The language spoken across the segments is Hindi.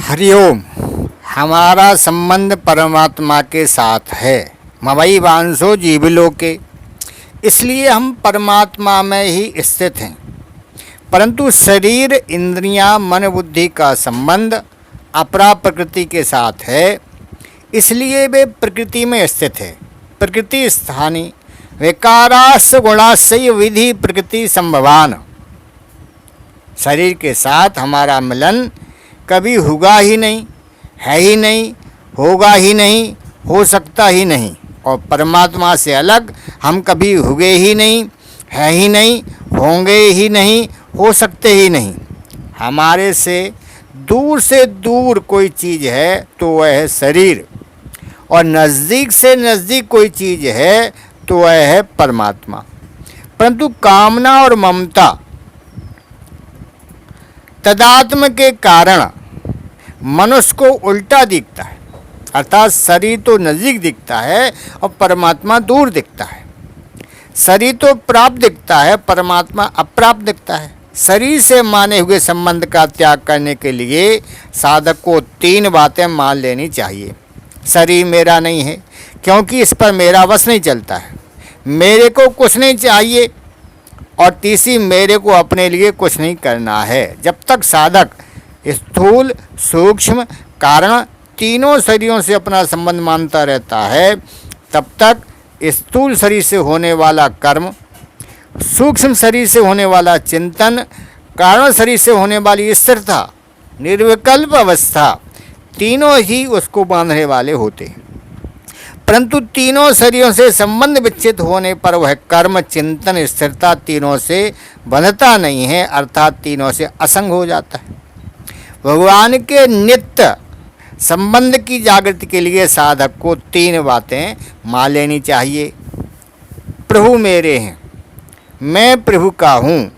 हरिओम। हमारा संबंध परमात्मा के साथ है। मवई वांसो जीवलोके, इसलिए हम परमात्मा में ही स्थित हैं। परंतु शरीर, इंद्रियां, मन, बुद्धि का संबंध अपरा प्रकृति के साथ है, इसलिए वे प्रकृति में स्थित है। प्रकृति स्थानी विकारास गुणाशय विधि प्रकृति संभवान। शरीर के साथ हमारा मिलन कभी होगा ही नहीं, है ही नहीं, होगा ही नहीं, हो सकता ही नहीं। और परमात्मा से अलग हम कभी हुए ही नहीं, है ही नहीं, होंगे ही नहीं, हो सकते ही नहीं। हमारे से दूर कोई चीज़ है तो वह है शरीर, और नज़दीक से नज़दीक कोई चीज़ है तो वह है परमात्मा। परंतु कामना और ममता तदात्म के कारण मनुष्य को उल्टा दिखता है, अर्थात शरीर तो नज़दीक दिखता है और परमात्मा दूर दिखता है। शरीर तो प्राप्त दिखता है, परमात्मा अप्राप्त दिखता है। शरीर से माने हुए संबंध का त्याग करने के लिए साधक को 3 बातें मान लेनी चाहिए। शरीर मेरा नहीं है क्योंकि इस पर मेरा वश नहीं चलता है, मेरे को कुछ नहीं चाहिए, और तीसरी, मेरे को अपने लिए कुछ नहीं करना है। जब तक साधक स्थूल, सूक्ष्म, कारण तीनों शरीरों से अपना संबंध मानता रहता है, तब तक स्थूल शरीर से होने वाला कर्म, सूक्ष्म शरीर से होने वाला चिंतन, कारण शरीर से होने वाली स्थिरता, निर्विकल्प अवस्था, तीनों ही उसको बांधने वाले होते हैं। परंतु तीनों शरीरों से संबंध विच्छेद होने पर वह कर्म, चिंतन, स्थिरता तीनों से बंधता नहीं है, अर्थात तीनों से असंग हो जाता है। भगवान के नित्य संबंध की जागृति के लिए साधक को 3 बातें मान लेनी चाहिए। प्रभु मेरे हैं, मैं प्रभु का हूँ,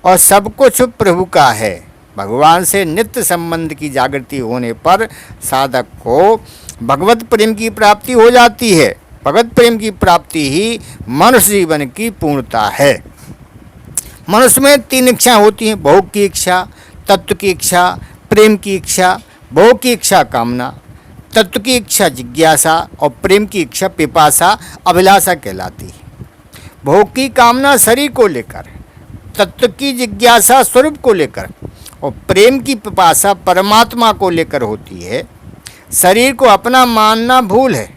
और सब कुछ प्रभु का है। भगवान से नित्य संबंध की जागृति होने पर साधक को भगवत प्रेम की प्राप्ति हो जाती है। भगवत प्रेम की प्राप्ति ही मनुष्य जीवन की पूर्णता है। मनुष्य में 3 इच्छा होती हैं: भोग की इच्छा, तत्व की इच्छा, प्रेम की इच्छा। भोग की इच्छा कामना, तत्व की इच्छा जिज्ञासा, और प्रेम की इच्छा पिपासा, अभिलाषा कहलाती है। भोग की कामना शरीर को लेकर, तत्व की जिज्ञासा स्वरूप को लेकर, और प्रेम की पिपासा परमात्मा को लेकर होती है। शरीर को अपना मानना भूल है,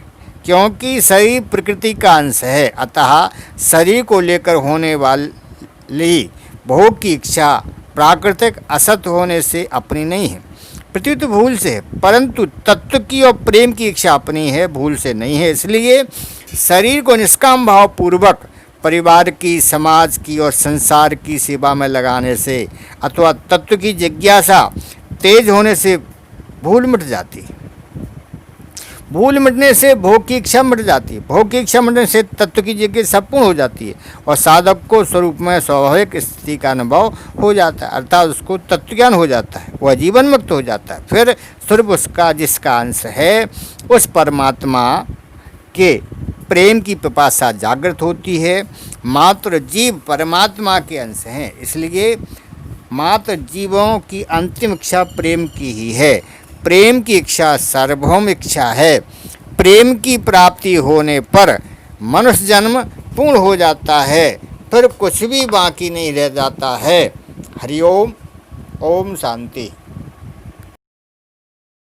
क्योंकि शरीर प्रकृति का अंश है। अतः शरीर को लेकर होने वाली भोग की इच्छा प्राकृतिक असत होने से अपनी नहीं है, प्रत्युत भूल से है। परंतु तत्व की और प्रेम की इच्छा अपनी है, भूल से नहीं है। इसलिए शरीर को निष्काम भाव पूर्वक परिवार की, समाज की और संसार की सेवा में लगाने से, अथवा तत्व की जिज्ञासा तेज होने से भूल मिट जाती है। भूल मिटने से भोग की इच्छा मिट जाती है। भोग की इच्छा मिटने से तत्व की जिज्ञासा पूर्ण हो जाती है, और साधक को स्वरूप में स्वाभाविक स्थिति का अनुभव हो जाता है, अर्थात उसको तत्व ज्ञान हो जाता है, वह जीवन मुक्त हो जाता है। फिर स्वरूप उसका जिसका अंश है, उस परमात्मा के प्रेम की पिपासा जागृत होती है। मात्र जीव परमात्मा के अंश हैं, इसलिए मात्र जीवों की अंतिम इच्छा प्रेम की ही है। प्रेम की इच्छा सार्वभौम इच्छा है। प्रेम की प्राप्ति होने पर मनुष्य जन्म पूर्ण हो जाता है, फिर कुछ भी बाकी नहीं रह जाता है। हरिओम। ओम शांति।